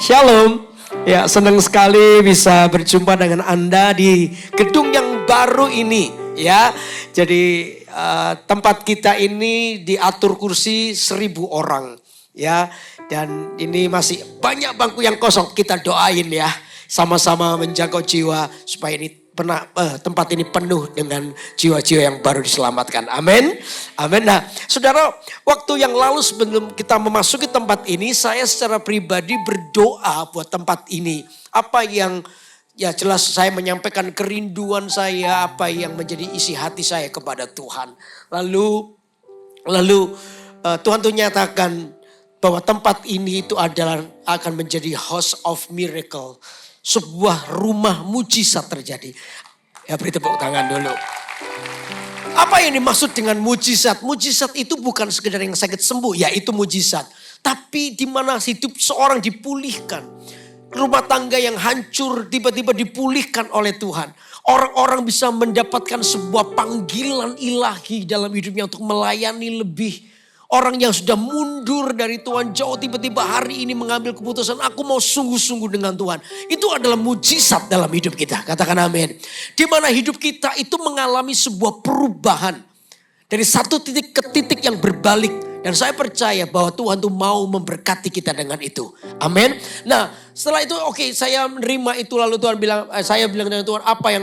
Shalom. Ya, senang sekali bisa berjumpa dengan Anda di gedung yang baru ini, ya. Jadi tempat kita ini diatur kursi 1.000 orang, ya. Dan ini masih banyak bangku yang kosong. Kita doain ya, sama-sama menjaga jiwa supaya ini tempat ini penuh dengan jiwa-jiwa yang baru diselamatkan. Amin. Amin. Nah, saudara, waktu yang lalu sebelum kita memasuki tempat ini, saya secara pribadi berdoa buat tempat ini. Apa yang ya jelas saya menyampaikan kerinduan saya, apa yang menjadi isi hati saya kepada Tuhan. Lalu Tuhan tuh nyatakan bahwa tempat ini itu adalah akan menjadi house of miracle. Sebuah rumah mujizat terjadi. Ya, beri tepuk tangan dulu. Apa yang dimaksud dengan mujizat? Mujizat itu bukan sekedar yang sakit sembuh, ya itu mujizat. Tapi di mana hidup seorang dipulihkan. Rumah tangga yang hancur tiba-tiba dipulihkan oleh Tuhan. Orang-orang bisa mendapatkan sebuah panggilan ilahi dalam hidupnya untuk melayani lebih. Orang yang sudah mundur dari Tuhan jauh tiba-tiba hari ini mengambil keputusan, aku mau sungguh-sungguh dengan Tuhan. Itu adalah mujizat dalam hidup kita. Katakan amin. Di mana hidup kita itu mengalami sebuah perubahan. Dari satu titik ke titik yang berbalik. Dan saya percaya bahwa Tuhan tuh mau memberkati kita dengan itu. Amin. Nah, setelah itu saya menerima itu, lalu Tuhan bilang, saya bilang dengan Tuhan, apa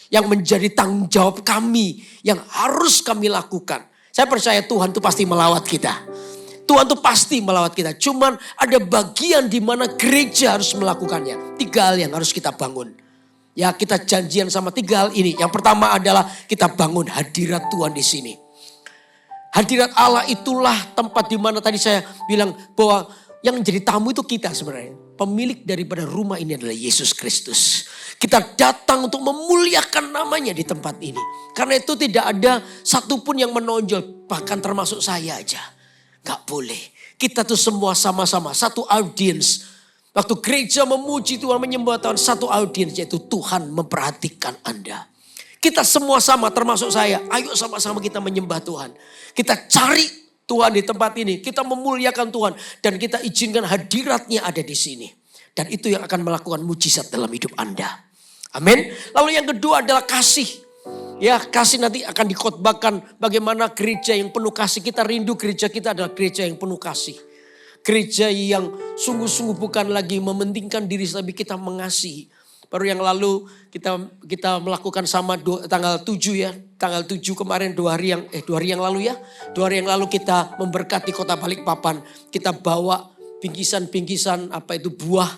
yang menjadi tanggung jawab kami, yang harus kami lakukan. Saya percaya Tuhan tuh pasti melawat kita. Tuhan tuh pasti melawat kita. Cuman ada bagian di mana gereja harus melakukannya. 3 hal yang harus kita bangun. Ya, kita janjian sama 3 hal ini. Yang pertama adalah kita bangun hadirat Tuhan di sini. Hadirat Allah itulah tempat di mana tadi saya bilang bahwa yang menjadi tamu itu kita sebenarnya. Pemilik daripada rumah ini adalah Yesus Kristus. Kita datang untuk memuliakan namanya di tempat ini. Karena itu tidak ada satupun yang menonjol. Bahkan termasuk saya aja. Gak boleh. Kita tuh semua sama-sama. Satu audiens. Waktu gereja memuji Tuhan, menyembah Tuhan. Satu audiens, yaitu Tuhan memperhatikan Anda. Kita semua sama termasuk saya. Ayo sama-sama kita menyembah Tuhan. Kita cari Tuhan di tempat ini. Kita memuliakan Tuhan. Dan kita izinkan hadiratnya ada di sini. Dan itu yang akan melakukan mujizat dalam hidup Anda. Amin. Lalu yang kedua adalah kasih. Ya, kasih nanti akan dikhotbahkan bagaimana gereja yang penuh kasih. Kita rindu gereja kita adalah gereja yang penuh kasih. Gereja yang sungguh-sungguh bukan lagi mementingkan diri, tapi kita mengasihi. Baru yang lalu kita melakukan sama tanggal 7 ya. Tanggal 7 kemarin 2 hari yang lalu ya. 2 hari yang lalu kita memberkati kota Balikpapan. Kita bawa bingkisan-bingkisan buah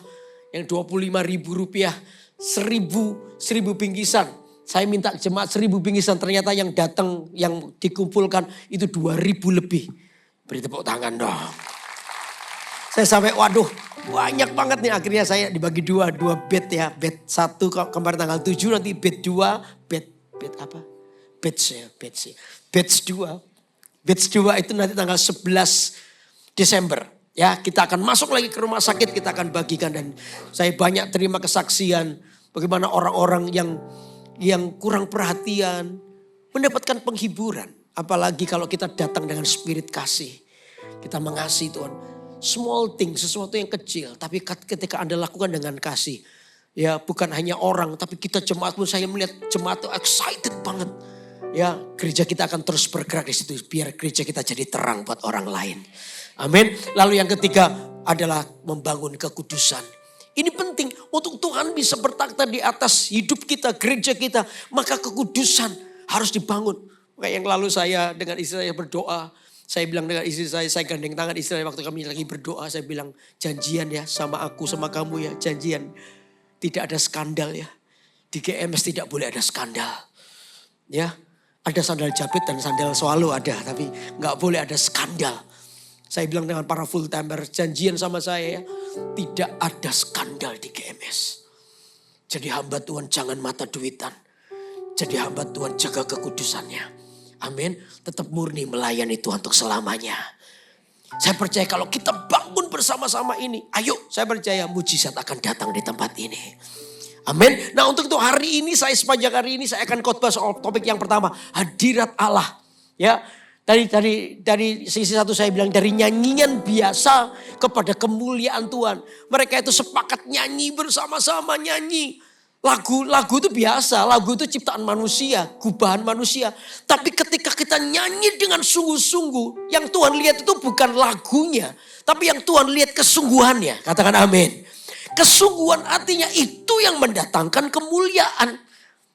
yang Rp25.000. 1.000 bingkisan. Saya minta jemaat 1.000 bingkisan. Ternyata yang datang, yang dikumpulkan itu 2.000 lebih. Beri tepuk tangan dong. Saya sampai waduh banyak banget nih. Akhirnya saya dibagi 2 bed ya. Bed 1 kemarin tanggal 7, nanti bed 2. Bed apa? Batch 2. Batch 2 itu nanti tanggal 11 Desember. Ya, kita akan masuk lagi ke rumah sakit, kita akan bagikan. Dan saya banyak terima kesaksian bagaimana orang-orang yang kurang perhatian mendapatkan penghiburan. Apalagi kalau kita datang dengan spirit kasih. Kita mengasihi Tuhan. Small thing, sesuatu yang kecil. Tapi ketika Anda lakukan dengan kasih. Ya, bukan hanya orang, tapi kita jemaat pun, saya melihat jemaat itu excited banget. Ya, gereja kita akan terus bergerak di situ. Biar gereja kita jadi terang buat orang lain. Amin. Lalu yang ketiga adalah membangun kekudusan. Ini penting untuk Tuhan bisa bertakhta di atas hidup kita, gereja kita. Maka kekudusan harus dibangun. Kayak yang lalu saya dengan istri saya berdoa. Saya bilang dengan istri saya gandeng tangan istri saya waktu kami lagi berdoa. Saya bilang janjian ya sama aku, sama kamu ya, janjian. Tidak ada skandal ya. Di GMS tidak boleh ada skandal. Ya, ada sandal jepit dan sandal swallow ada. Tapi gak boleh ada skandal. Saya bilang dengan para full timer, janjian sama saya ya. Tidak ada skandal di GMS. Jadi hamba Tuhan jangan mata duitan. Jadi hamba Tuhan jaga kekudusannya. Amin. Tetap murni melayani Tuhan untuk selamanya. Saya percaya kalau kita bangun bersama-sama ini. Ayo, saya percaya mujizat akan datang di tempat ini. Amin. Nah, untuk itu sepanjang hari ini saya akan khotbah soal topik yang pertama. Hadirat Allah. Ya. Dari sisi satu saya bilang dari nyanyian biasa kepada kemuliaan Tuhan. Mereka itu sepakat nyanyi bersama-sama nyanyi. Lagu itu biasa, lagu itu ciptaan manusia, gubahan manusia. Tapi ketika kita nyanyi dengan sungguh-sungguh, yang Tuhan lihat itu bukan lagunya, tapi yang Tuhan lihat kesungguhannya. Katakan amin. Kesungguhan artinya itu yang mendatangkan kemuliaan.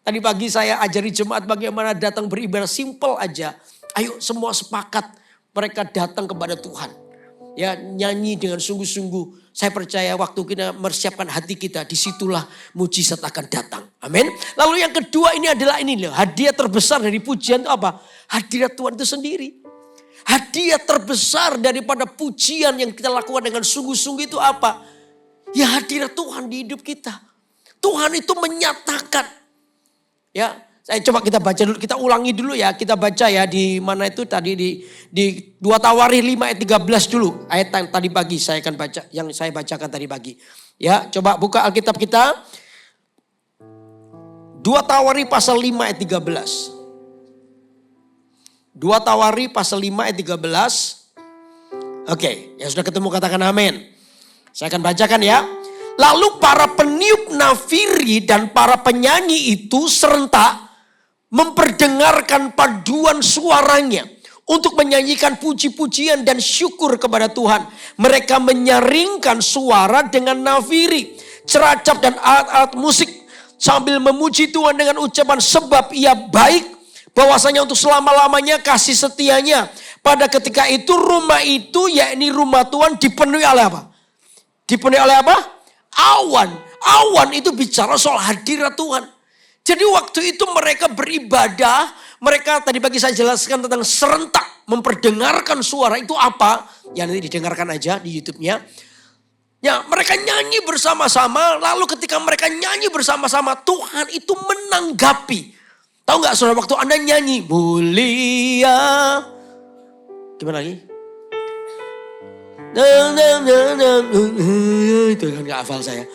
Tadi pagi saya ajari jemaat bagaimana datang beribadah simple aja. Ayo semua sepakat mereka datang kepada Tuhan. Ya nyanyi dengan sungguh-sungguh. Saya percaya waktu kita mempersiapkan hati kita, disitulah mujizat akan datang. Amin. Lalu yang kedua ini adalah ini loh. Hadiah terbesar dari pujian itu apa? Hadirat Tuhan itu sendiri. Hadiah terbesar daripada pujian yang kita lakukan dengan sungguh-sungguh itu apa? Ya hadirat Tuhan di hidup kita. Tuhan itu menyatakan. Ya, saya coba kita baca dulu, kita ulangi dulu ya. Kita baca ya di mana itu tadi di 2 Tawarikh 5 ayat 13 dulu. Ayat yang tadi pagi saya akan baca, yang saya bacakan tadi pagi. Ya, coba buka Alkitab kita. 2 Tawarikh pasal 5 ayat 13. 2 Tawarikh pasal 5 ayat 13. Oke, yang sudah ketemu katakan amin. Saya akan bacakan ya. Lalu para peniup nafiri dan para penyanyi itu serentak memperdengarkan paduan suaranya untuk menyanyikan puji-pujian dan syukur kepada Tuhan. Mereka menyaringkan suara dengan nafiri, ceracap dan alat-alat musik sambil memuji Tuhan dengan ucapan sebab ia baik, bahwasanya untuk selama-lamanya kasih setianya. Pada ketika itu rumah itu, yakni rumah Tuhan dipenuhi oleh apa? Dipenuhi oleh apa? Awan. Awan itu bicara soal hadirat Tuhan. Jadi waktu itu mereka beribadah. Mereka tadi pagi saya jelaskan tentang serentak memperdengarkan suara itu apa. Ya nanti didengarkan aja di YouTube-nya. Ya mereka nyanyi bersama-sama. Lalu ketika mereka nyanyi bersama-sama, Tuhan itu menanggapi. Tahu gak saudara waktu Anda nyanyi mulia. Gimana lagi? Itu kan gak hafal saya.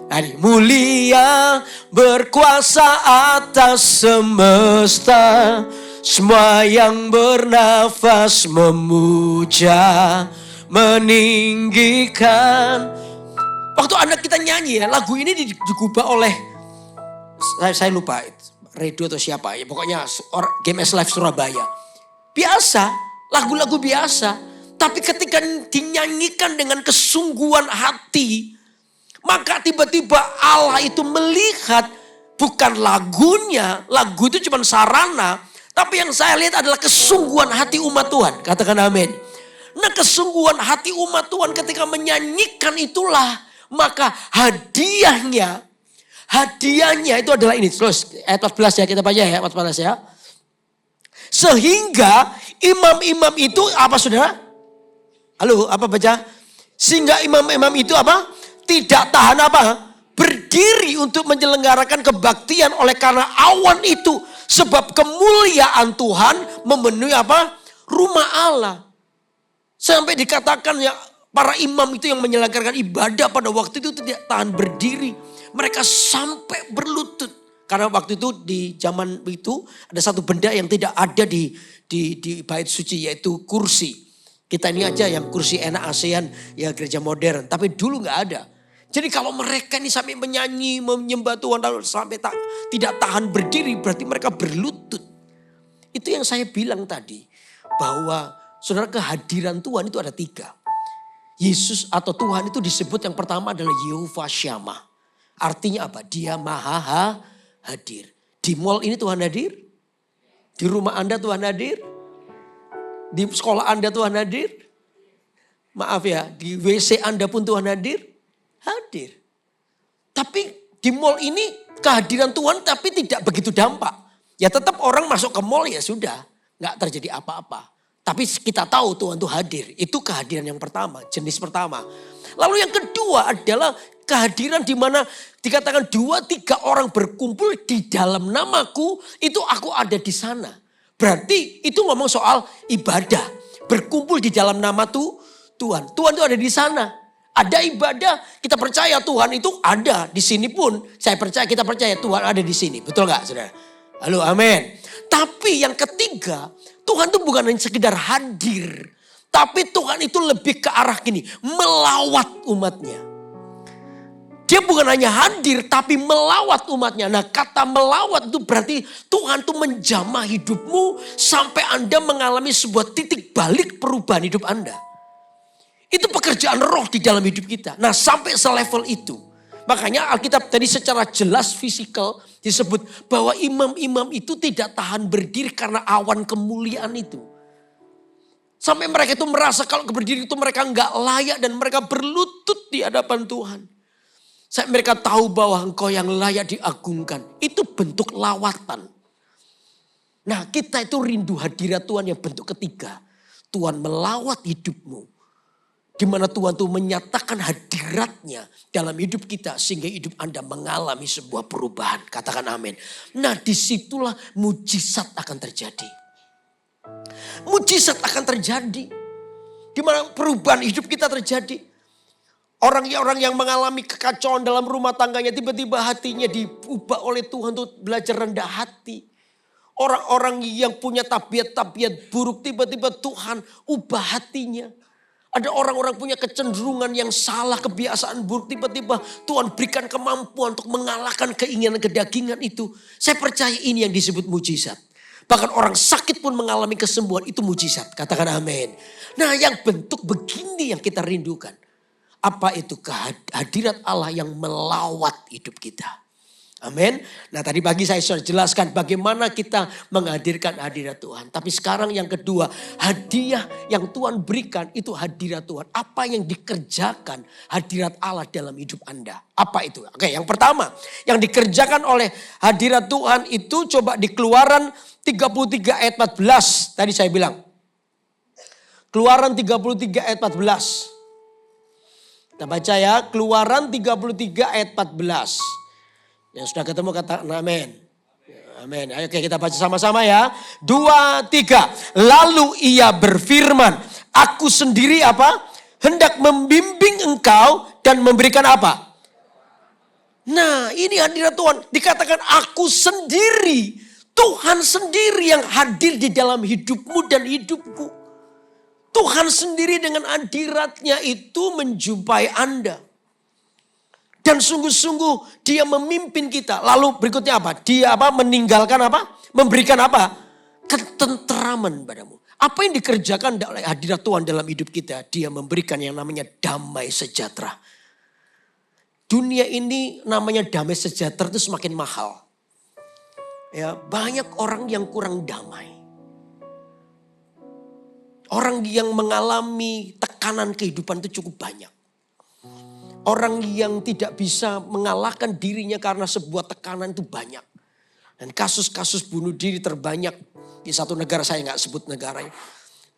Ini mulia berkuasa atas semesta, semua yang bernafas memuja, meninggikan. Waktu anak kita nyanyi ya, lagu ini digubah oleh saya lupa Redo atau siapa ya, pokoknya GMS Live Surabaya. Biasa, lagu-lagu biasa. Tapi ketika dinyanyikan dengan kesungguhan hati, maka tiba-tiba Allah itu melihat bukan lagunya, lagu itu cuma sarana. Tapi yang saya lihat adalah kesungguhan hati umat Tuhan. Katakan amin. Nah kesungguhan hati umat Tuhan ketika menyanyikan itulah, maka hadiahnya itu adalah ini. Terus ayat 14 ya, kita baca ya, 14 ya. Sehingga imam-imam itu apa saudara? Halo, apa baca? Sehingga imam-imam itu apa? Tidak tahan apa? Berdiri untuk menyelenggarakan kebaktian oleh karena awan itu. Sebab kemuliaan Tuhan memenuhi apa? Rumah Allah. Sampai dikatakan ya para imam itu yang menyelenggarakan ibadah pada waktu itu tidak tahan berdiri. Mereka sampai berlutut. Karena waktu itu di zaman itu ada satu benda yang tidak ada di bait suci yaitu kursi. Kita ini aja yang kursi enak ASEAN ya gereja modern. Tapi dulu gak ada. Jadi kalau mereka ini sampai menyanyi, menyembah Tuhan lalu sampai tidak tahan berdiri berarti mereka berlutut. Itu yang saya bilang tadi. Bahwa saudara kehadiran Tuhan itu ada 3. Yesus atau Tuhan itu disebut yang pertama adalah Yehovah Shammah. Artinya apa? Dia maha hadir. Di mall ini Tuhan hadir. Di rumah Anda Tuhan hadir. Di sekolah Anda Tuhan hadir. Maaf ya, di WC Anda pun Tuhan hadir. Hadir. Tapi di mall ini kehadiran Tuhan tapi tidak begitu dampak. Ya tetap orang masuk ke mall ya sudah. Gak terjadi apa-apa. Tapi kita tahu Tuhan itu hadir. Itu kehadiran yang pertama, jenis pertama. Lalu yang kedua adalah kehadiran di mana dikatakan 2-3 orang berkumpul di dalam namaku, itu aku ada di sana. Berarti itu ngomong soal ibadah. Berkumpul di dalam nama Tuhan. Tuhan itu ada di sana. Ada ibadah, kita percaya Tuhan itu ada di sini pun. Saya percaya, kita percaya Tuhan ada di sini. Betul gak saudara? Halo, amin. Tapi yang ketiga, Tuhan itu bukan hanya sekedar hadir. Tapi Tuhan itu lebih ke arah gini, melawat umatnya. Dia bukan hanya hadir tapi melawat umatnya. Nah kata melawat itu berarti Tuhan tuh menjamah hidupmu sampai Anda mengalami sebuah titik balik perubahan hidup Anda. Itu pekerjaan roh di dalam hidup kita. Nah sampai selevel itu. Makanya Alkitab tadi secara jelas fisikal disebut bahwa imam-imam itu tidak tahan berdiri karena awan kemuliaan itu. Sampai mereka itu merasa kalau berdiri itu mereka nggak layak dan mereka berlutut di hadapan Tuhan. Saat mereka tahu bahwa engkau yang layak diagungkan. Itu bentuk lawatan. Nah kita itu rindu hadirat Tuhan yang bentuk ketiga. Tuhan melawat hidupmu. Di mana Tuhan itu menyatakan hadiratnya dalam hidup kita. Sehingga hidup Anda mengalami sebuah perubahan. Katakan amin. Nah disitulah mujizat akan terjadi. Mujizat akan terjadi. Di mana perubahan hidup kita terjadi. Orang-orang yang mengalami kekacauan dalam rumah tangganya tiba-tiba hatinya diubah oleh Tuhan untuk belajar rendah hati. Orang-orang yang punya tabiat-tabiat buruk tiba-tiba Tuhan ubah hatinya. Ada orang-orang punya kecenderungan yang salah, kebiasaan buruk tiba-tiba Tuhan berikan kemampuan untuk mengalahkan keinginan kedagingan itu. Saya percaya ini yang disebut mujizat. Bahkan orang sakit pun mengalami kesembuhan itu mujizat. Katakan amin. Nah yang bentuk begini yang kita rindukan. Apa itu kehadirat Allah yang melawat hidup kita. Amin. Nah tadi pagi saya sudah jelaskan bagaimana kita menghadirkan hadirat Tuhan. Tapi sekarang yang kedua, hadiah yang Tuhan berikan itu hadirat Tuhan. Apa yang dikerjakan hadirat Allah dalam hidup Anda. Apa itu? Oke, yang pertama yang dikerjakan oleh hadirat Tuhan itu coba di Keluaran 33 ayat 14. Tadi saya bilang. Keluaran 33 ayat 14. Kita baca ya, Keluaran 33 ayat 14. Yang sudah ketemu kata amin. Amin. Ayo kita baca sama-sama ya. 2, 3. Lalu ia berfirman, aku sendiri apa? Hendak membimbing engkau dan memberikan apa? Nah ini hadirat Tuhan. Dikatakan aku sendiri. Tuhan sendiri yang hadir di dalam hidupmu dan hidupku. Tuhan sendiri dengan hadiratnya itu menjumpai Anda. Dan sungguh-sungguh dia memimpin kita. Lalu berikutnya apa? Dia apa? Meninggalkan apa? Memberikan apa? Ketenteraman padamu. Apa yang dikerjakan oleh hadirat Tuhan dalam hidup kita? Dia memberikan yang namanya damai sejahtera. Dunia ini namanya damai sejahtera itu semakin mahal. Ya, banyak orang yang kurang damai. Orang yang mengalami tekanan kehidupan itu cukup banyak. Orang yang tidak bisa mengalahkan dirinya karena sebuah tekanan itu banyak. Dan kasus-kasus bunuh diri terbanyak di satu negara, saya nggak sebut negaranya.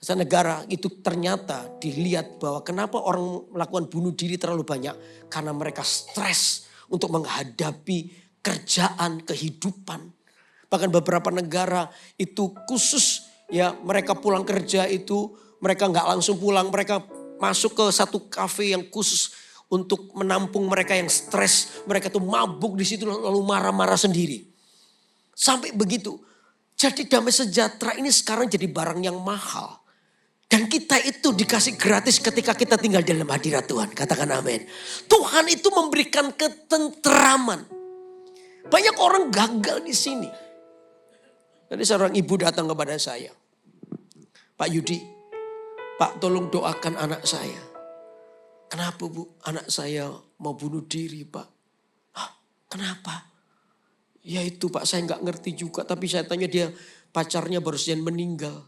Satu negara itu ternyata dilihat bahwa kenapa orang melakukan bunuh diri terlalu banyak. Karena mereka stres untuk menghadapi kerjaan, kehidupan. Bahkan beberapa negara itu khusus. Ya mereka pulang kerja itu mereka nggak langsung pulang, mereka masuk ke satu kafe yang khusus untuk menampung mereka yang stres. Mereka tuh mabuk di situ lalu marah-marah sendiri. Sampai begitu. Jadi damai sejahtera ini sekarang jadi barang yang mahal. Dan kita itu dikasih gratis ketika kita tinggal dalam hadirat Tuhan. Katakan amin. Tuhan itu memberikan ketenteraman. Banyak orang gagal di sini. Tadi seorang ibu datang kepada saya. Pak Yudi, Pak tolong doakan anak saya. Kenapa Bu? Anak saya mau bunuh diri Pak. Hah, kenapa? Ya itu Pak saya nggak ngerti juga. Tapi saya tanya dia pacarnya baru saja meninggal.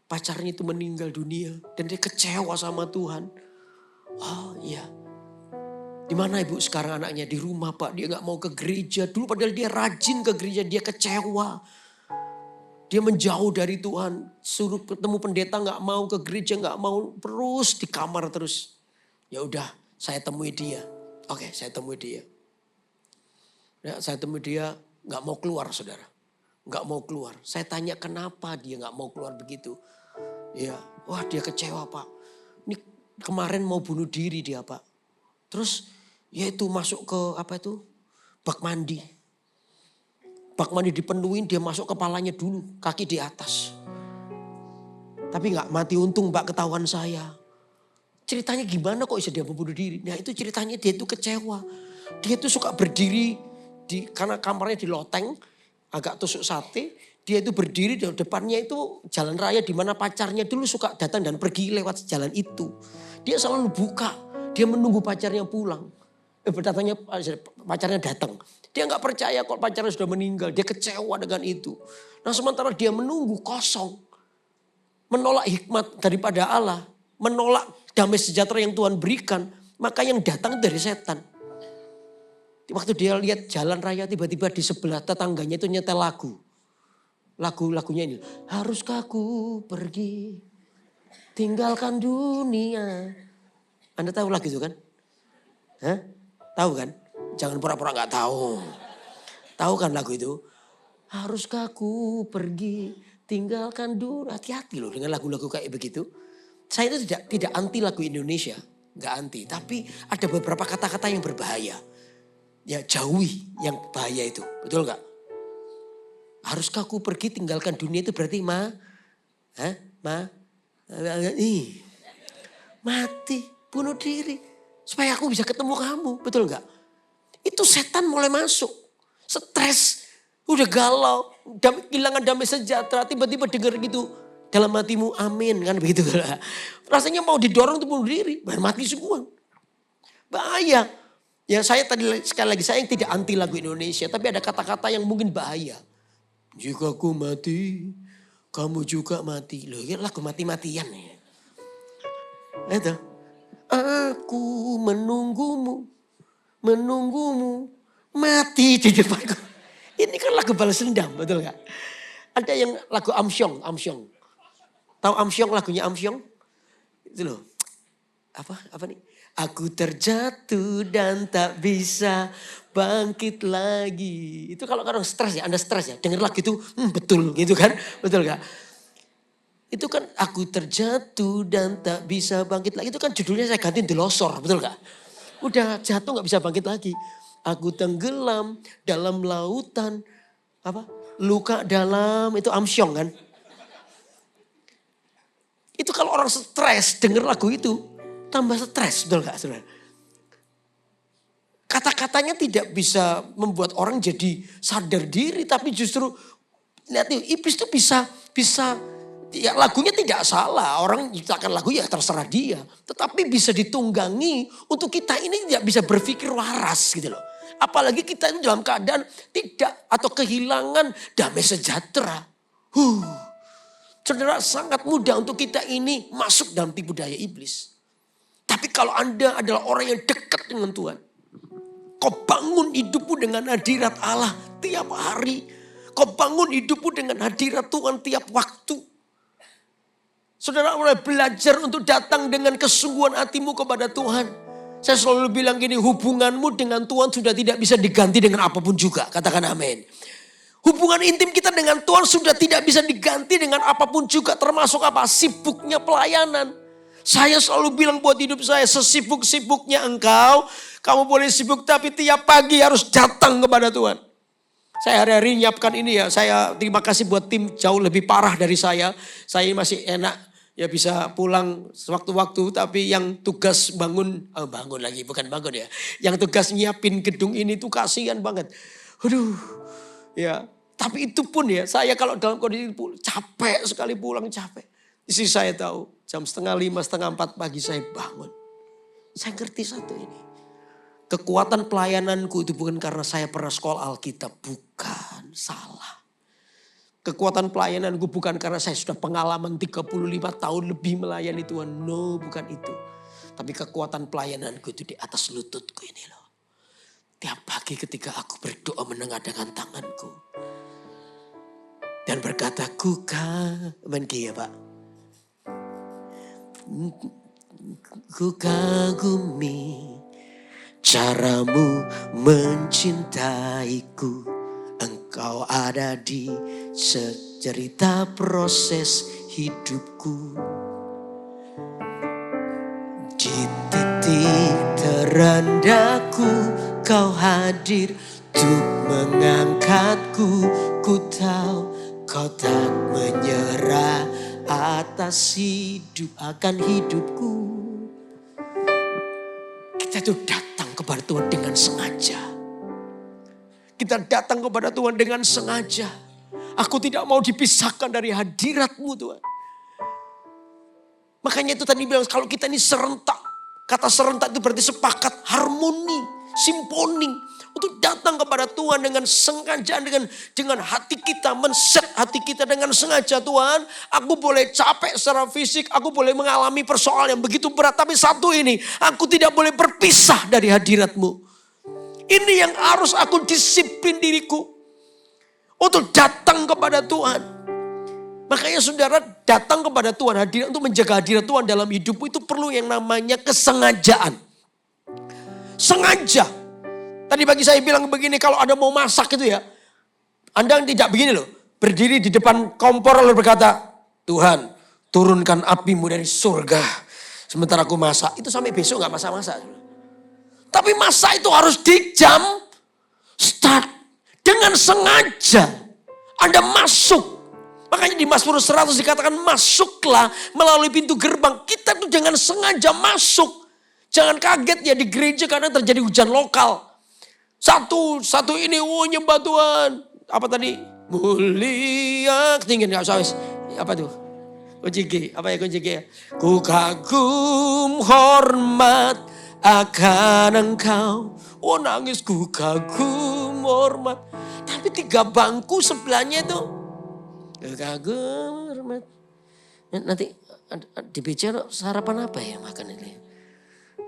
Pacarnya itu meninggal dunia. Dan dia kecewa sama Tuhan. Oh iya. Di mana ibu sekarang anaknya? Di rumah Pak. Dia nggak mau ke gereja. Dulu padahal dia rajin ke gereja. Dia kecewa. Dia menjauh dari Tuhan. Suruh ketemu pendeta gak mau ke gereja. Gak mau terus di kamar terus. Ya udah saya temui dia. Oke saya temui dia. Ya, saya temui dia gak mau keluar saudara. Gak mau keluar. Saya tanya kenapa dia gak mau keluar begitu. Ya, wah dia kecewa Pak. Ini kemarin mau bunuh diri dia Pak. Terus ya itu masuk ke apa itu? Bak mandi. Bak mandi dipenuhin, dia masuk kepalanya dulu, kaki di atas. Tapi gak mati untung Mbak ketahuan saya. Ceritanya gimana kok bisa dia membunuh diri? Nah itu ceritanya dia itu kecewa. Dia itu suka berdiri, karena kamarnya di loteng, agak tusuk sate. Dia itu berdiri di depannya itu jalan raya di mana pacarnya dulu suka datang dan pergi lewat jalan itu. Dia selalu buka, dia menunggu pacarnya pulang. Datangnya pacarnya datang. Dia nggak percaya kalau pacarnya sudah meninggal. Dia kecewa dengan itu. Nah sementara dia menunggu kosong. Menolak hikmat daripada Allah. Menolak damai sejahtera yang Tuhan berikan. Maka yang datang dari setan. Waktu dia lihat jalan raya tiba-tiba di sebelah tetangganya itu nyetel lagu. Lagunya ini. Haruskah aku pergi tinggalkan dunia. Anda tahu lagu itu kan? Hah? Tahu kan? Jangan pura-pura gak tahu. Tahu kan lagu itu? Haruskah aku pergi tinggalkan dunia. Hati-hati loh dengan lagu-lagu kayak begitu. Saya itu tidak anti lagu Indonesia. Gak anti. Tapi ada beberapa kata-kata yang berbahaya. Ya jauhi yang bahaya itu. Betul gak? Haruskah aku pergi tinggalkan dunia itu berarti mati, bunuh diri. Supaya aku bisa ketemu kamu. Betul gak? Itu setan mulai masuk. Stres. Udah galau. Kehilangan damai sejahtera. Tiba-tiba dengar gitu. Dalam hatimu amin. Kan begitu. Rasanya mau didorong untuk bunuh diri. Mati semua. Bahaya. Ya saya tadi sekali lagi saya yang tidak anti lagu Indonesia. Tapi ada kata-kata yang mungkin bahaya. Jika aku mati. Kamu juga mati. Loh ya lagu mati-matian ya. Itu. Aku menunggumu mati di depanku. Ini kan lagu balas dendam, betul gak? Ada yang lagu Amsyong. Tahu Amsyong, lagunya Amsyong? Itu loh. Apa nih? Aku terjatuh dan tak bisa bangkit lagi. Itu kalau orang stres ya, Anda stres ya. Dengar lagu itu, betul gitu kan? Betul gak? Itu kan aku terjatuh dan tak bisa bangkit lagi. Itu kan judulnya saya gantiin Delosor, betul gak? Udah jatuh gak bisa bangkit lagi. Aku tenggelam dalam lautan. Luka dalam, itu Amsyong kan. Itu kalau orang stres denger lagu itu. Tambah stres, betul gak saudara? Kata-katanya tidak bisa membuat orang jadi sadar diri. Tapi justru, lihat nih, iblis itu bisa ya lagunya tidak salah. Orang menciptakan lagu ya terserah dia. Tetapi bisa ditunggangi untuk kita ini tidak bisa berpikir waras gitu loh. Apalagi kita ini dalam keadaan tidak atau kehilangan damai sejahtera. Saudara sangat mudah untuk kita ini masuk dalam tipu daya iblis. Tapi kalau Anda adalah orang yang dekat dengan Tuhan. Kau bangun hidupmu dengan hadirat Allah tiap hari. Kau bangun hidupmu dengan hadirat Tuhan tiap waktu. Saudara mulai belajar untuk datang dengan kesungguhan hatimu kepada Tuhan. Saya selalu bilang gini, hubunganmu dengan Tuhan sudah tidak bisa diganti dengan apapun juga. Katakan amin. Hubungan intim kita dengan Tuhan sudah tidak bisa diganti dengan apapun juga. Termasuk apa? Sibuknya pelayanan. Saya selalu bilang buat hidup saya, sesibuk-sibuknya engkau. Kamu boleh sibuk tapi tiap pagi harus datang kepada Tuhan. Saya hari-hari nyiapkan ini ya. Saya terima kasih buat tim jauh lebih parah dari saya. Saya masih enak. Ya bisa pulang sewaktu-waktu, tapi yang tugas bangun lagi, bukan bangun ya. Yang tugas nyiapin gedung ini tuh kasihan banget. Aduh, ya. Tapi itu pun ya, saya kalau dalam kondisi capek sekali pulang, capek. Istri saya tahu, jam 4:30, 4:30 pagi saya bangun. Saya ngerti satu ini. Kekuatan pelayananku itu bukan karena saya pernah sekolah Alkitab, bukan, salah. Kekuatan pelayananku bukan karena saya sudah pengalaman 35 tahun lebih melayani Tuhan. No, bukan itu. Tapi kekuatan pelayananku itu di atas lututku ini loh. Tiap pagi ketika aku berdoa menengadahkan tanganku. Dan berkata, ya Pak. Ku kagumi caramu mencintaiku. Engkau ada di secerita proses hidupku. Di titik terendahku kau hadir Hidup mengangkatku, ku tahu kau tak menyerah atas hidup akan hidupku. Kita itu datang kepada Tuhan dengan sengaja. Kita datang kepada Tuhan dengan sengaja. Aku tidak mau dipisahkan dari hadirat-Mu Tuhan. Makanya itu tadi bilang kalau kita ini serentak. Kata serentak itu berarti sepakat, harmoni, simfoni. Untuk datang kepada Tuhan dengan sengaja, dengan hati kita, men-set hati kita dengan sengaja. Tuhan, aku boleh capek secara fisik, aku boleh mengalami persoalan yang begitu berat. Tapi satu ini, aku tidak boleh berpisah dari hadirat-Mu. Ini yang harus aku disiplin diriku. Untuk datang kepada Tuhan. Makanya saudara datang kepada Tuhan, hadirat untuk menjaga hadirat Tuhan dalam hidupmu itu perlu yang namanya kesengajaan. Sengaja. Tadi pagi saya bilang begini, kalau Anda mau masak itu ya, Anda tidak begini loh, berdiri di depan kompor lalu berkata, Tuhan turunkan apimu dari surga, sementara aku masak. Itu sampai besok gak masak-masak. Tapi masak itu harus di jam start. Dengan sengaja Anda masuk. Makanya di Mazmur 100 dikatakan masuklah melalui pintu gerbang. Kita tuh dengan sengaja masuk. Jangan kaget ya di gereja karena terjadi hujan lokal. Satu ini, nyembah Tuhan. Apa tadi? Mulia, ketinggian gak usah. Apa tuh? Kunci G, apa ya kunci G ya? Ku kagum hormat akan Engkau. Oh nangis, ku kagum hormat. Tapi 3 bangku sebelahnya itu. Ku kagum hormat. Nanti di BC sarapan apa ya makan ini?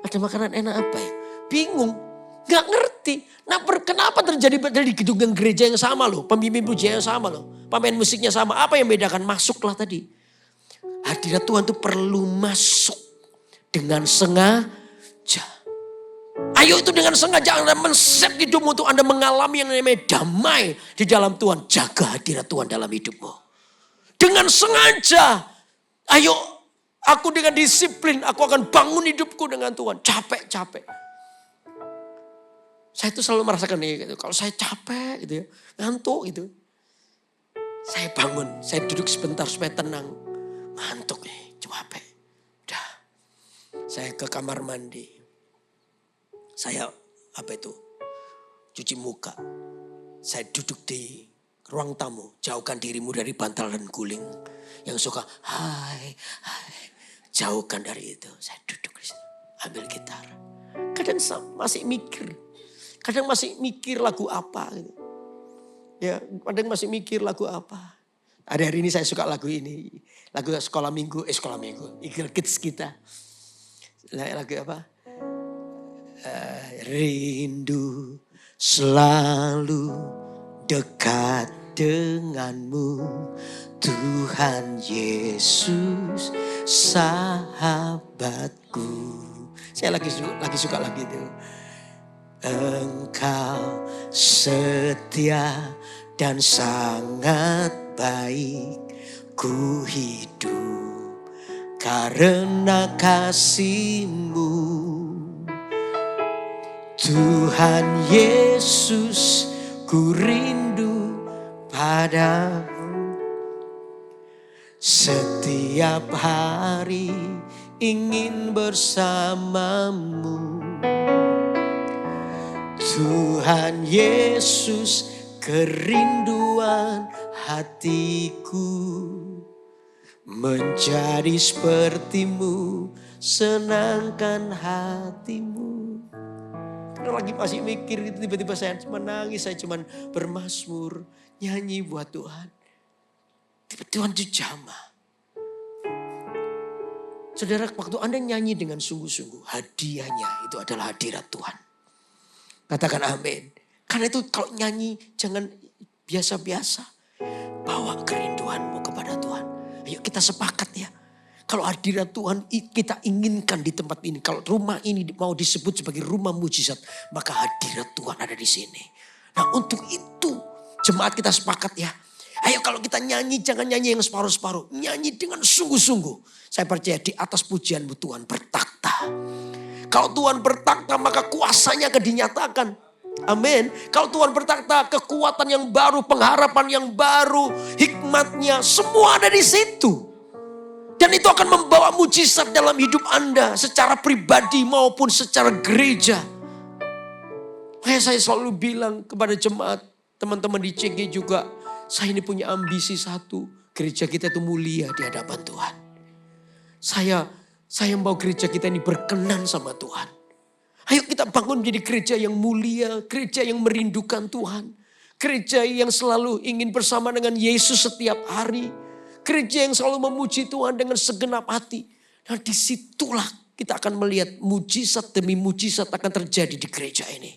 Ada makanan enak apa ya? Bingung. Gak ngerti. Nah kenapa terjadi di gedung gereja yang sama loh. Pemimpin pujian yang sama loh. Pemain musiknya sama. Apa yang membedakan? Masuklah tadi. Hadirat Tuhan itu perlu masuk. Dengan sengaja. Ayo itu dengan sengaja Anda men-set hidupmu untuk Anda mengalami yang namanya damai di dalam Tuhan. Jaga hadirat Tuhan dalam hidupmu. Dengan sengaja. Ayo aku dengan disiplin. Aku akan bangun hidupku dengan Tuhan. Capek-capek. Saya itu selalu merasakan nih, gitu. Kalau saya capek gitu ya, ngantuk gitu. Saya bangun, saya duduk sebentar supaya tenang. Ngantuk nih, capek. Udah, saya ke kamar mandi. Saya cuci muka. Saya duduk di ruang tamu. Jauhkan dirimu dari bantal dan guling. Yang suka, hai. Jauhkan dari itu. Saya duduk di situ, ambil gitar. Kadang masih mikir. Kadang masih mikir lagu apa gitu. Ya, kadang masih mikir lagu apa. Ada hari ini saya suka lagu ini. Lagu sekolah minggu. Eagle Kids kita. Lagu apa? Rindu selalu dekat denganmu. Tuhan Yesus sahabatku. Saya lagi suka lagu itu. Engkau setia dan sangat baik, ku hidup karena kasih-Mu. Tuhan Yesus, ku rindu padamu. Setiap hari ingin bersamamu. Tuhan Yesus, kerinduan hatiku. Menjadi seperti-Mu, senangkan hatimu. Karena lagi masih mikir itu tiba-tiba saya cuma nangis, saya cuma bermazmur, nyanyi buat Tuhan. Tiba-tiba Tuhan itu jamah. Saudara, waktu Anda nyanyi dengan sungguh-sungguh, hadiahnya itu adalah hadirat Tuhan. Katakan amin. Karena itu kalau nyanyi jangan biasa-biasa. Bawa kerinduanmu kepada Tuhan. Ayo kita sepakat ya. Kalau hadirat Tuhan kita inginkan di tempat ini. Kalau rumah ini mau disebut sebagai rumah mujizat. Maka hadirat Tuhan ada di sini. Nah untuk itu jemaat kita sepakat ya. Ayo kalau kita nyanyi jangan nyanyi yang separuh-separuh. Nyanyi dengan sungguh-sungguh. Saya percaya di atas pujianmu Tuhan bertakhta. Kalau Tuhan bertakhta maka kuasanya akan dinyatakan. Amin. Kalau Tuhan berkata kekuatan yang baru, pengharapan yang baru, hikmatnya, semua ada di situ. Dan itu akan membawa mujizat dalam hidup Anda secara pribadi maupun secara gereja. Makanya saya selalu bilang kepada jemaat, teman-teman di CG juga, saya ini punya ambisi satu, gereja kita itu mulia di hadapan Tuhan. Saya mau gereja kita ini berkenan sama Tuhan. Ayo kita bangun menjadi gereja yang mulia, gereja yang merindukan Tuhan. Gereja yang selalu ingin bersama dengan Yesus setiap hari. Gereja yang selalu memuji Tuhan dengan segenap hati. Nah disitulah kita akan melihat mujizat demi mujizat akan terjadi di gereja ini.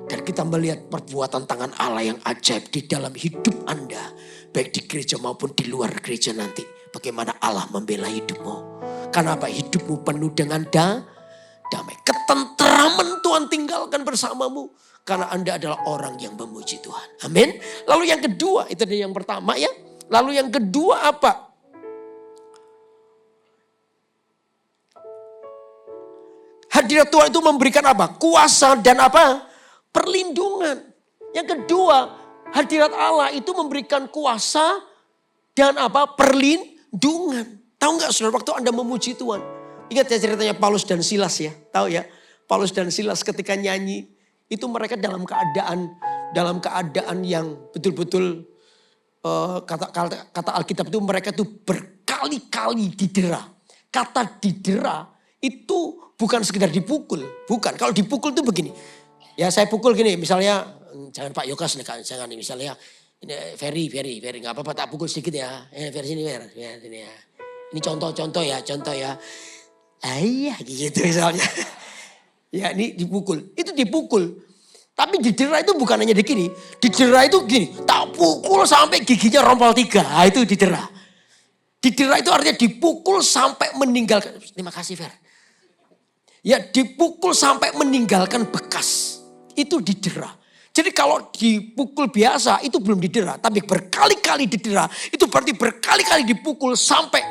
Dan kita melihat perbuatan tangan Allah yang ajaib di dalam hidup Anda. Baik di gereja maupun di luar gereja nanti. Bagaimana Allah membela hidupmu. Karena apa? Hidupmu penuh dengan damai. Ketenteraman Tuhan tinggalkan bersamamu. Karena Anda adalah orang yang memuji Tuhan. Amin. Lalu yang kedua, itu dia yang pertama ya. Lalu yang kedua apa? Hadirat Tuhan itu memberikan apa? Kuasa dan apa? Perlindungan. Yang kedua, hadirat Allah itu memberikan kuasa dan apa? Perlindungan. Tahu nggak saudara waktu Anda memuji Tuhan? Ingat ya ceritanya Paulus dan Silas ya. Tahu ya? Paulus dan Silas ketika nyanyi itu mereka dalam keadaan yang betul-betul kata Alkitab itu mereka itu berkali-kali didera. Kata didera itu bukan sekedar dipukul, bukan. Kalau dipukul itu begini. Ya saya pukul gini, misalnya jangan Pak Yokas jangan misalnya ini Ferry nggak apa-apa tak pukul sedikit ya. Ferry sini sini ya. Ini contoh ya. Ayah gitu misalnya. Ya ini dipukul, itu dipukul. Tapi didera itu bukan hanya begini. Didera itu gini, tak pukul sampai giginya rompol 3. Nah, itu didera. Didera itu artinya dipukul sampai meninggalkan. Terima kasih Fer. Ya dipukul sampai meninggalkan bekas. Itu didera. Jadi kalau dipukul biasa itu belum didera. Tapi berkali-kali didera. Itu berarti berkali-kali dipukul sampai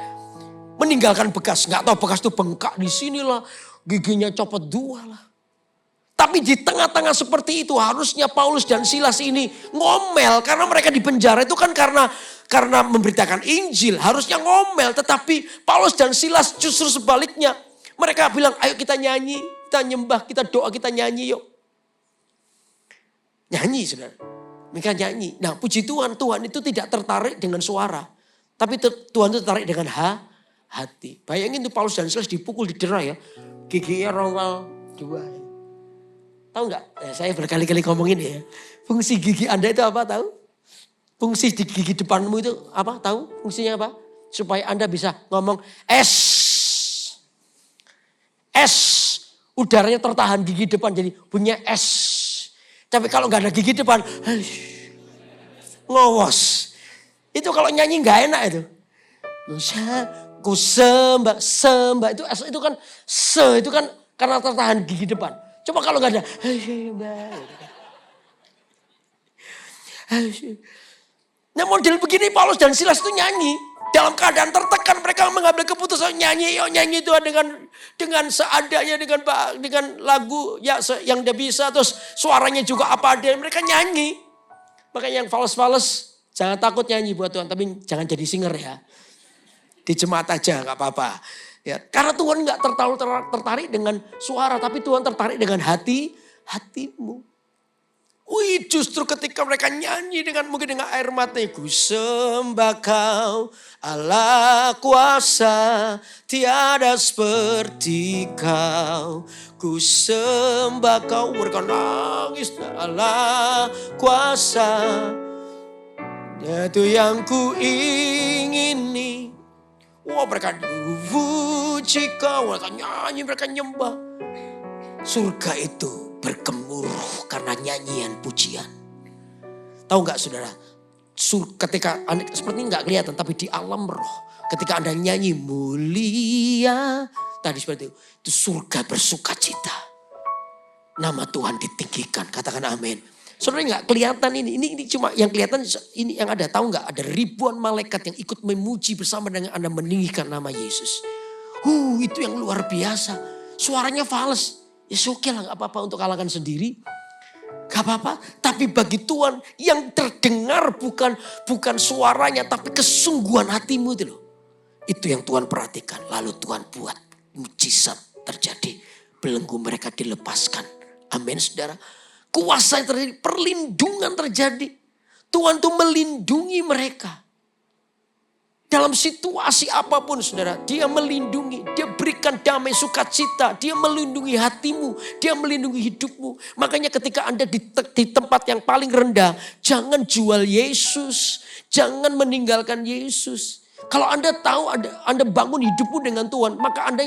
meninggalkan bekas. Nggak tahu bekas itu bengkak di sinilah. Giginya copot 2 lah. Tapi di tengah-tengah seperti itu harusnya Paulus dan Silas ini ngomel. Karena mereka di penjara itu kan karena memberitakan Injil. Harusnya ngomel. Tetapi Paulus dan Silas justru sebaliknya. Mereka bilang ayo kita nyanyi, kita nyembah, kita doa, kita nyanyi yuk. Nyanyi saudara. Mereka nyanyi. Nah puji Tuhan, Tuhan itu tidak tertarik dengan suara. Tapi Tuhan itu tertarik dengan hati. Bayangin tuh Paulus dan Silas dipukul didera ya. Giginya rompal 2. Tahu nggak? Saya berkali-kali ngomongin ya. Fungsi gigi Anda itu apa tahu? Fungsi di gigi depanmu itu apa tahu? Fungsinya apa? Supaya Anda bisa ngomong es. Udaranya tertahan gigi depan jadi bunyinya es. Tapi kalau nggak ada gigi depan, ngowos. Itu kalau nyanyi nggak enak itu. Ku sembah itu kan itu kan karena tertahan gigi depan. Coba kalau nggak ada, nah model begini Paulus dan Silas itu nyanyi dalam keadaan tertekan, mereka mengambil keputusan nyanyi itu dengan seadanya, dengan lagu yang dia bisa, terus suaranya juga apa ada, mereka nyanyi. Makanya yang fals jangan takut nyanyi buat Tuhan, tapi jangan jadi singer ya, di jemaat aja nggak apa-apa. Ya, karena Tuhan nggak tertarik dengan suara, tapi Tuhan tertarik dengan hatimu. Wih, justru ketika mereka nyanyi mungkin dengan air mata, ku sembah Kau Allah kuasa, tiada seperti Kau. Ku sembah Kau, mereka nangis, Allah kuasa, itu yang ku ingini. Wah mereka puji Kau, mereka nyanyi, mereka nyembah. Surga itu bergemuruh karena nyanyian pujian. Tahu gak saudara? Ketika seperti ini gak kelihatan tapi di alam roh. Ketika Anda nyanyi mulia. Tadi seperti itu surga bersuka cita. Nama Tuhan ditinggikan, katakan amin. Saudara nggak kelihatan ini cuma yang kelihatan ini yang ada, tahu nggak? Ada ribuan malaikat yang ikut memuji bersama dengan Anda meninggikan nama Yesus. Itu yang luar biasa. Suaranya fals, ya oke lah nggak apa-apa untuk kalangan sendiri. Gak apa-apa, tapi bagi Tuhan yang terdengar bukan suaranya, tapi kesungguhan hatimu itu loh. Itu yang Tuhan perhatikan. Lalu Tuhan buat mujizat terjadi. Belenggu mereka dilepaskan. Amin saudara. Kuasa yang terjadi, perlindungan terjadi. Tuhan tuh melindungi mereka. Dalam situasi apapun saudara, dia melindungi, dia berikan damai sukacita, dia melindungi hatimu, dia melindungi hidupmu. Makanya ketika Anda di tempat yang paling rendah, jangan jual Yesus, jangan meninggalkan Yesus. Kalau Anda tahu Anda bangun hidupmu dengan Tuhan, maka Anda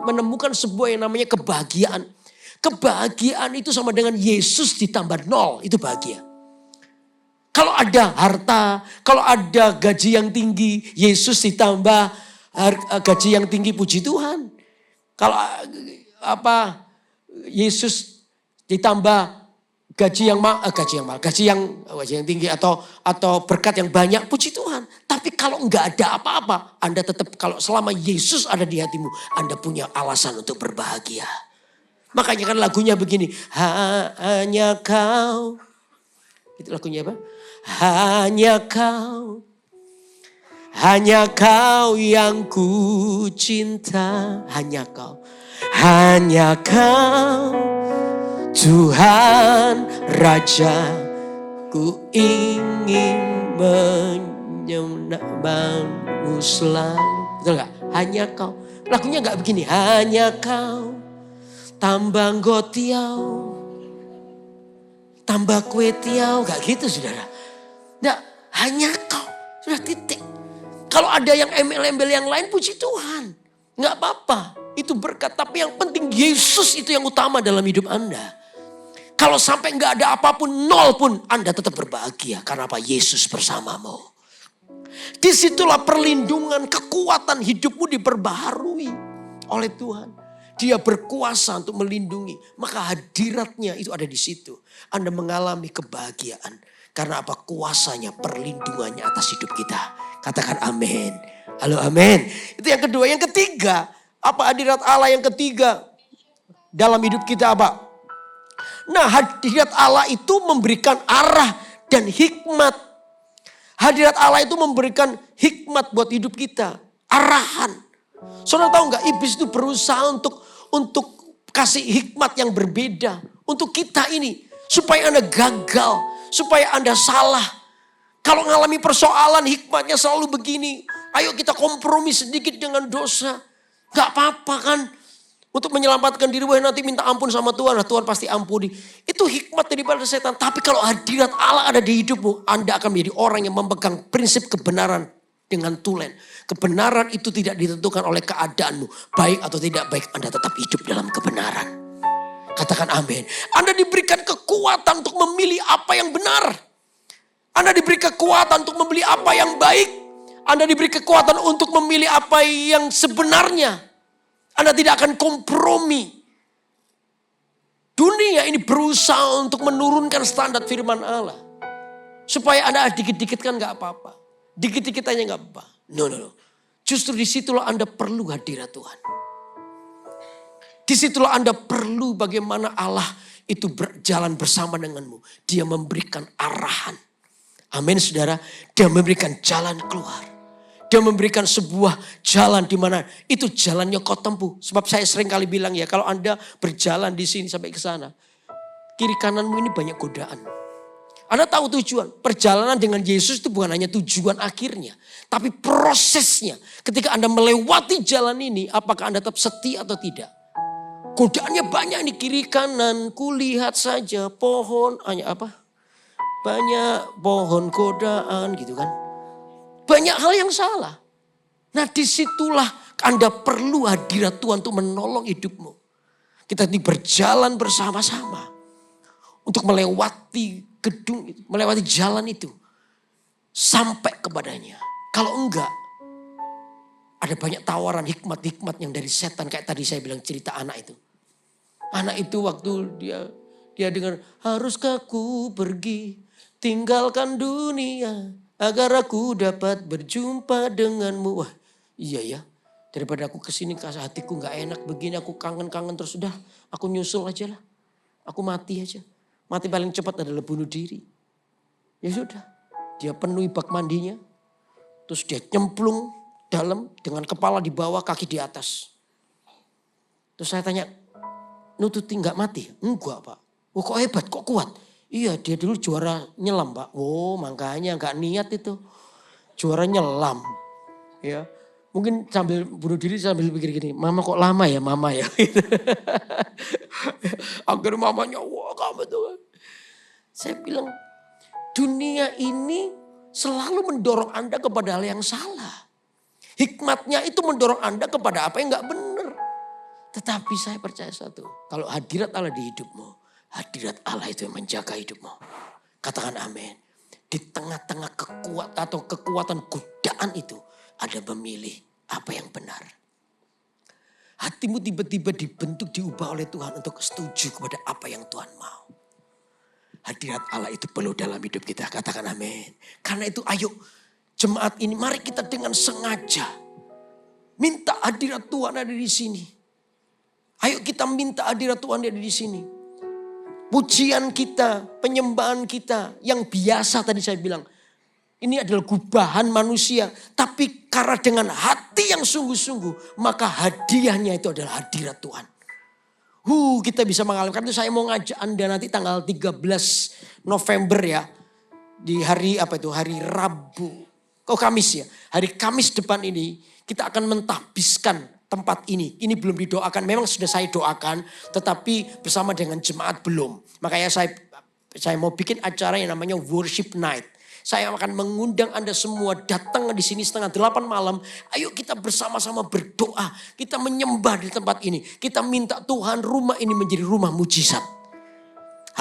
menemukan sebuah yang namanya kebahagiaan. Kebahagiaan itu sama dengan Yesus ditambah 0, itu bahagia. Kalau ada harta, kalau ada gaji yang tinggi, Yesus ditambah gaji yang tinggi, puji Tuhan. Kalau Yesus ditambah gaji yang tinggi atau berkat yang banyak, puji Tuhan. Tapi kalau enggak ada apa-apa, Anda tetap, kalau selama Yesus ada di hatimu, Anda punya alasan untuk berbahagia. Makanya kan lagunya begini, hanya kau. Itu lagunya apa? Hanya kau yang ku cinta, hanya kau Tuhan Raja, ku ingin menyembahmu selalu. Betul gak? Hanya kau. Lagunya gak begini, hanya kau tambah gotiau, tambah kue tiaw, gak gitu saudara. Nggak, hanya kau. Sudah titik. Kalau ada yang embel-embel yang lain, puji Tuhan. Nggak apa-apa. Itu berkat. Tapi yang penting Yesus itu yang utama dalam hidup Anda. Kalau sampai nggak ada apapun, 0 pun, Anda tetap berbahagia. Karena apa? Yesus bersamamu. Disitulah perlindungan, kekuatan hidupmu diperbaharui oleh Tuhan. Dia berkuasa untuk melindungi. Maka hadiratnya itu ada di situ. Anda mengalami kebahagiaan. Karena apa? Kuasanya, perlindungannya atas hidup kita. Katakan amin. Halo amin. Itu yang kedua. Yang ketiga, apa hadirat Allah yang ketiga dalam hidup kita apa? Nah, hadirat Allah itu memberikan arah dan hikmat. Hadirat Allah itu memberikan hikmat buat hidup kita. Arahan. Saudara tahu nggak, iblis itu berusaha untuk kasih hikmat yang berbeda untuk kita ini, supaya Anda gagal. Supaya Anda salah. Kalau mengalami persoalan, hikmatnya selalu begini. Ayo kita kompromi sedikit dengan dosa. Gak apa-apa kan. Untuk menyelamatkan diri, nanti minta ampun sama Tuhan. Tuhan pasti ampuni. Itu hikmat daripada setan. Tapi kalau hadirat Allah ada di hidupmu, Anda akan menjadi orang yang memegang prinsip kebenaran dengan tulen. Kebenaran itu tidak ditentukan oleh keadaanmu. Baik atau tidak baik, Anda tetap hidup dalam kebenaran. Katakan amin. Anda diberikan kekuatan untuk memilih apa yang benar. Anda diberi kekuatan untuk memilih apa yang baik. Anda diberi kekuatan untuk memilih apa yang sebenarnya. Anda tidak akan kompromi. Dunia ini berusaha untuk menurunkan standar firman Allah. Supaya Anda dikit-dikit kan gak apa-apa. Dikit-dikit aja gak apa-apa. No. Justru disitulah Anda perlu hadirat Tuhan. Disitulah Anda perlu bagaimana Allah itu berjalan bersama denganmu. Dia memberikan arahan. Amin saudara. Dia memberikan jalan keluar. Dia memberikan sebuah jalan di mana itu jalannya kau tempuh. Sebab saya sering kali bilang ya, kalau Anda berjalan di sini sampai ke sana, kiri kananmu ini banyak godaan. Anda tahu tujuan. Perjalanan dengan Yesus itu bukan hanya tujuan akhirnya. Tapi prosesnya. Ketika Anda melewati jalan ini, apakah Anda tetap setia atau tidak? Godaannya banyak nih, kiri kanan, kulihat saja pohon, hanya apa? Banyak pohon godaan gitu kan. Banyak hal yang salah. Nah disitulah Anda perlu hadirat Tuhan untuk menolong hidupmu. Kita ini berjalan bersama-sama. Untuk melewati gedung itu, melewati jalan itu. Sampai kepadanya. Kalau enggak, ada banyak tawaran hikmat-hikmat yang dari setan. Kayak tadi saya bilang cerita anak itu. Anak itu waktu dia dengar, haruskah ku pergi tinggalkan dunia agar aku dapat berjumpa denganmu. Wah iya ya, daripada aku kesini kasih hatiku gak enak begini, aku kangen-kangen terus, udah aku nyusul aja lah. Aku mati aja. Mati paling cepat adalah bunuh diri. Ya sudah, dia penuhi bak mandinya. Terus dia nyemplung dalam dengan kepala di bawah, kaki di atas. Terus saya tanya, nututi nggak mati? Enggak Pak. Oh kok hebat, kok kuat? Iya dia dulu juara nyelam Pak. Oh makanya nggak niat itu. Juara nyelam. Ya, mungkin sambil bunuh diri sambil pikir gini, mama kok lama ya mama ya. Akhirnya mamanya, wah kamu tuh. Saya bilang, dunia ini selalu mendorong Anda kepada hal yang salah. Hikmatnya itu mendorong Anda kepada apa yang gak benar. Tetapi saya percaya satu, kalau hadirat Allah di hidupmu, hadirat Allah itu yang menjaga hidupmu. Katakan amin. Di tengah-tengah kekuatan godaan itu, ada memilih apa yang benar. Hatimu tiba-tiba dibentuk, diubah oleh Tuhan untuk setuju kepada apa yang Tuhan mau. Hadirat Allah itu perlu dalam hidup kita. Katakan amin. Karena itu ayo jemaat ini mari kita dengan sengaja minta hadirat Tuhan ada di sini. Ayo kita minta hadirat Tuhan ada di sini. Pujian kita, penyembahan kita yang biasa tadi saya bilang. Ini adalah gubahan manusia. Tapi karena dengan hati yang sungguh-sungguh, maka hadiahnya itu adalah hadirat Tuhan. Kita bisa mengalami. Karena itu saya mau ngajak Anda nanti tanggal 13 November ya. Di hari hari Rabu. Kamis ya. Hari Kamis depan ini kita akan mentahbiskan tempat ini. Ini belum didoakan. Memang sudah saya doakan. Tetapi bersama dengan jemaat belum. Makanya saya mau bikin acara yang namanya Worship Night. Saya akan mengundang Anda semua datang di sini 7:30 malam. Ayo kita bersama-sama berdoa. Kita menyembah di tempat ini. Kita minta Tuhan rumah ini menjadi rumah mujizat.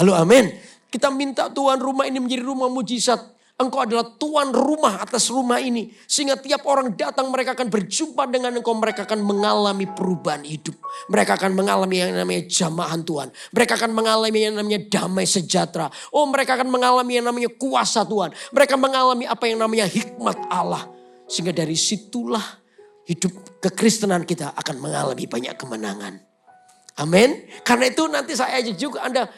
Halo amin. Kita minta Tuhan rumah ini menjadi rumah mujizat. Engkau adalah tuan rumah atas rumah ini. Sehingga tiap orang datang mereka akan berjumpa dengan engkau. Mereka akan mengalami perubahan hidup. Mereka akan mengalami yang namanya jamahan Tuhan. Mereka akan mengalami yang namanya damai sejahtera. Oh mereka akan mengalami yang namanya kuasa Tuhan. Mereka mengalami apa yang namanya hikmat Allah. Sehingga dari situlah hidup kekristenan kita akan mengalami banyak kemenangan. Amin. Karena itu nanti saya ajak juga Anda.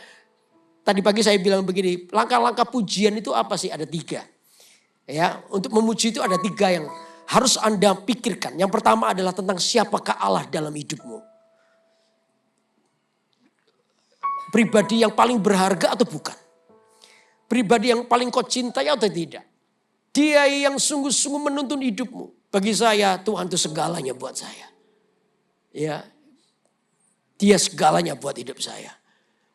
Tadi pagi saya bilang begini, langkah-langkah pujian itu apa sih? Ada 3. Ya, untuk memuji itu ada 3 yang harus Anda pikirkan. Yang pertama adalah tentang siapakah Allah dalam hidupmu. Pribadi yang paling berharga atau bukan? Pribadi yang paling kau cintai atau tidak? Dia yang sungguh-sungguh menuntun hidupmu. Bagi saya Tuhan itu segalanya buat saya. Ya, Dia segalanya buat hidup saya.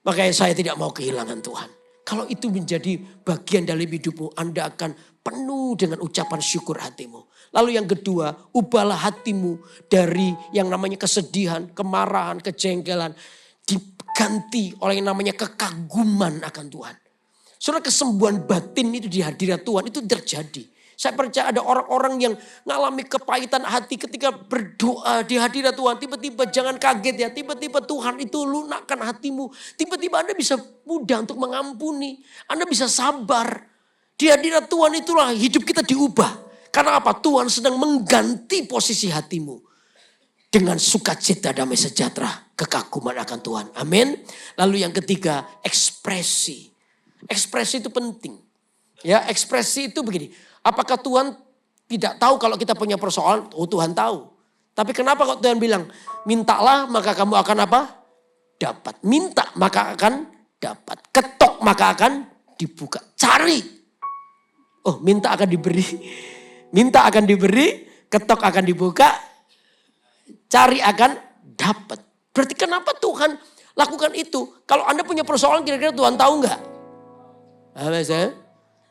Makanya saya tidak mau kehilangan Tuhan. Kalau itu menjadi bagian dalam hidupmu, Anda akan penuh dengan ucapan syukur hatimu. Lalu yang kedua, ubahlah hatimu dari yang namanya kesedihan, kemarahan, kejengkelan. Diganti oleh yang namanya kekaguman akan Tuhan. Saudara, kesembuhan batin itu di hadirat Tuhan itu terjadi. Saya percaya ada orang-orang yang ngalami kepahitan hati ketika berdoa di hadirat Tuhan. Tiba-tiba jangan kaget ya. Tiba-tiba Tuhan itu lunakkan hatimu. Tiba-tiba Anda bisa mudah untuk mengampuni. Anda bisa sabar. Di hadirat Tuhan itulah hidup kita diubah. Karena apa? Tuhan sedang mengganti posisi hatimu. Dengan sukacita damai sejahtera. Kekaguman akan Tuhan. Amin. Lalu yang ketiga, ekspresi. Ekspresi itu penting. Ya, ekspresi itu begini. Apakah Tuhan tidak tahu kalau kita punya persoalan? Oh Tuhan tahu. Tapi kenapa kok Tuhan bilang, mintalah maka kamu akan apa? Dapat. Minta maka akan dapat. Ketok maka akan dibuka. Cari. Oh minta akan diberi. Minta akan diberi. Ketok akan dibuka. Cari akan dapat. Berarti kenapa Tuhan lakukan itu? Kalau Anda punya persoalan kira-kira Tuhan tahu nggak?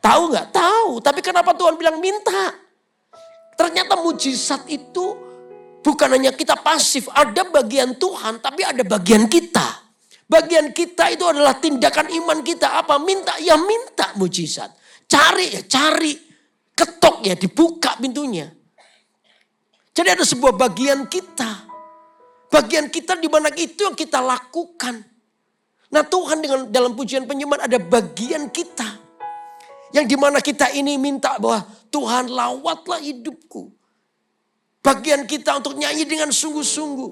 Tahu nggak? Tahu. Tapi kenapa Tuhan bilang minta? Ternyata mujizat itu bukan hanya kita pasif. Ada bagian Tuhan tapi ada bagian kita. Bagian kita itu adalah tindakan iman kita. Apa? Minta. Ya minta mujizat. Cari ya cari. Ketok ya dibuka pintunya. Jadi ada sebuah bagian kita. Bagian kita di mana itu yang kita lakukan. Nah Tuhan dengan dalam pujian penyembahan ada bagian kita. Yang dimana kita ini minta bahwa Tuhan lawatlah hidupku. Bagian kita untuk nyanyi dengan sungguh-sungguh.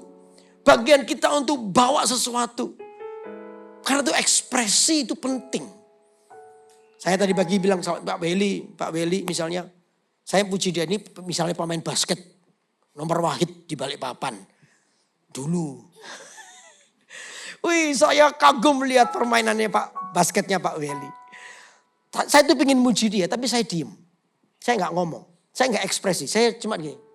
Bagian kita untuk bawa sesuatu. Karena itu ekspresi itu penting. Saya tadi pagi bilang sama Pak Welly misalnya, saya puji dia ini misalnya pemain basket nomor wahid di Balikpapan dulu. Wih, saya kagum melihat permainannya basketnya Pak Welly. Saya tuh pengen muji dia, tapi saya diem. Saya nggak ngomong, saya nggak ekspresi, saya cuma gini.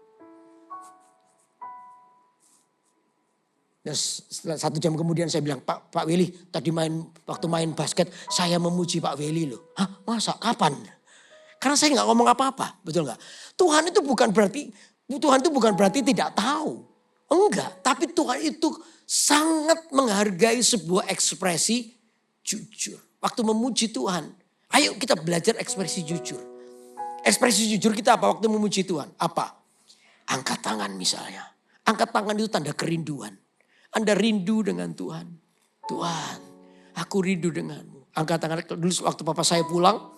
Dan 1 jam kemudian saya bilang, Pak Welly, tadi waktu main basket, saya memuji Pak Welly loh. Hah, masa? Kapan? Karena saya nggak ngomong apa-apa, betul nggak? Tuhan itu bukan berarti tidak tahu. Enggak, tapi Tuhan itu sangat menghargai sebuah ekspresi jujur. Waktu memuji Tuhan, ayo kita belajar ekspresi jujur. Ekspresi jujur kita apa waktu memuji Tuhan? Apa? Angkat tangan misalnya. Angkat tangan itu tanda kerinduan. Anda rindu dengan Tuhan. Tuhan, aku rindu denganmu. Angkat tangan. Dulu waktu papa saya pulang,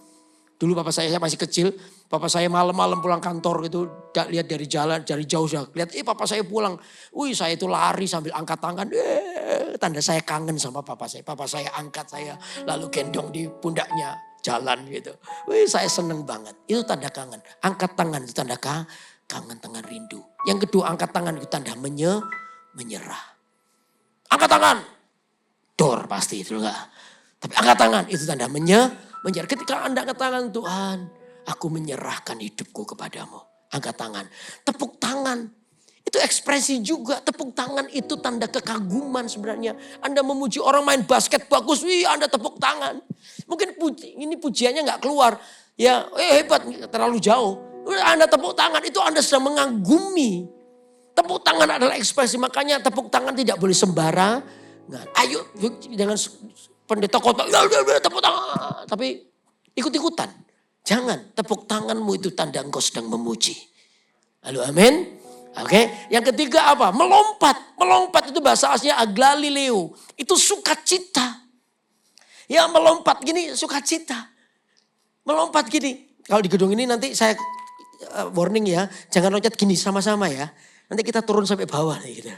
dulu papa saya masih kecil, papa saya malam-malam pulang kantor gitu, lihat dari jalan, dari jauh saya lihat, papa saya pulang. Wih, saya itu lari sambil angkat tangan. Tanda saya kangen sama papa saya. Papa saya angkat saya, lalu gendong di pundaknya, jalan gitu. Wih, saya seneng banget. Itu tanda kangen. Angkat tangan itu tanda kangen, tangan rindu. Yang kedua, angkat tangan itu tanda menyerah. Angkat tangan. Dor pasti itu enggak. Tapi angkat tangan itu tanda menyerah. Ketika Anda angkat tangan, Tuhan, aku menyerahkan hidupku kepadamu. Angkat tangan. Tepuk tangan. Itu ekspresi juga. Tepuk tangan itu tanda kekaguman sebenarnya. Anda memuji orang main basket bagus. Wih, Anda tepuk tangan. Mungkin ini pujiannya nggak keluar. Ya, hebat, terlalu jauh. Anda tepuk tangan itu Anda sedang mengagumi. Tepuk tangan adalah ekspresi. Makanya tepuk tangan tidak boleh sembarangan. Ayo dengan pendeta kota, tepuk tangan. Tapi ikut-ikutan. Jangan, tepuk tanganmu itu tanda engkau sedang memuji. Halo, amin. Oke, yang ketiga apa? Melompat. Melompat itu bahasa aslinya aglalileo. Itu sukacita. Ya melompat gini sukacita. Melompat gini. Kalau di gedung ini nanti saya warning ya. Jangan loncat gini sama-sama ya. Nanti kita turun sampai bawah nih gitu.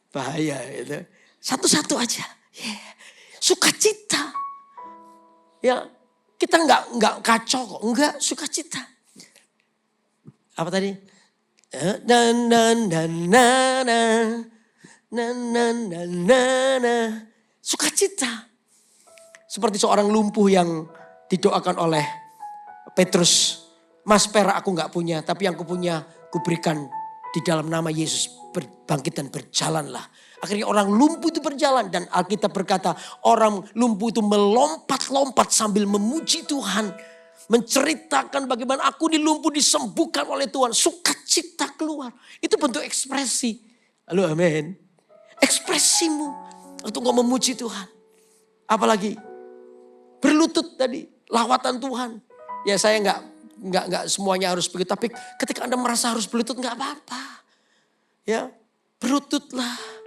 Bahaya gitu. Satu-satu aja. Yeah. Sukacita. Ya, kita enggak kacau kok. Enggak, sukacita. Apa tadi? Sukacita. Seperti seorang lumpuh yang didoakan oleh Petrus. Mas, perak aku enggak punya, tapi yang kupunya kuberikan di dalam nama Yesus, berbangkit dan berjalanlah. Akhirnya orang lumpuh itu berjalan dan Alkitab berkata orang lumpuh itu melompat-lompat sambil memuji Tuhan. Menceritakan bagaimana aku dilumpuh disembuhkan oleh Tuhan. Sukacita keluar. Itu bentuk ekspresi. Halo, amin. Ekspresimu untuk engkau memuji Tuhan. Apalagi berlutut tadi, lawatan Tuhan. Ya saya enggak semuanya harus begitu. Tapi ketika Anda merasa harus berlutut enggak apa-apa. Ya, berlututlah.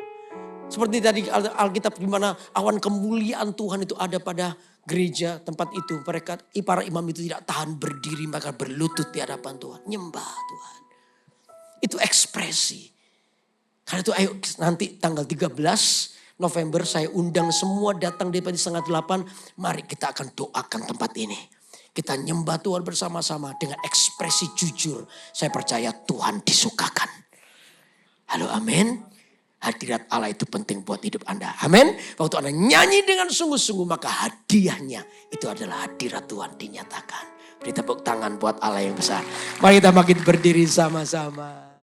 Seperti tadi Alkitab di mana awan kemuliaan Tuhan itu ada pada gereja tempat itu. Mereka, para imam itu tidak tahan berdiri, maka berlutut di hadapan Tuhan. Nyembah Tuhan. Itu ekspresi. Karena itu ayo nanti tanggal 13 November saya undang semua datang di pagi 7:30. Mari kita akan doakan tempat ini. Kita nyembah Tuhan bersama-sama dengan ekspresi jujur. Saya percaya Tuhan disukakan. Halo, amin. Hadirat Allah itu penting buat hidup Anda. Amin. Waktu Anda nyanyi dengan sungguh-sungguh maka hadiahnya itu adalah hadirat Tuhan dinyatakan. Beri tepuk tangan buat Allah yang besar. Mari kita makin berdiri sama-sama.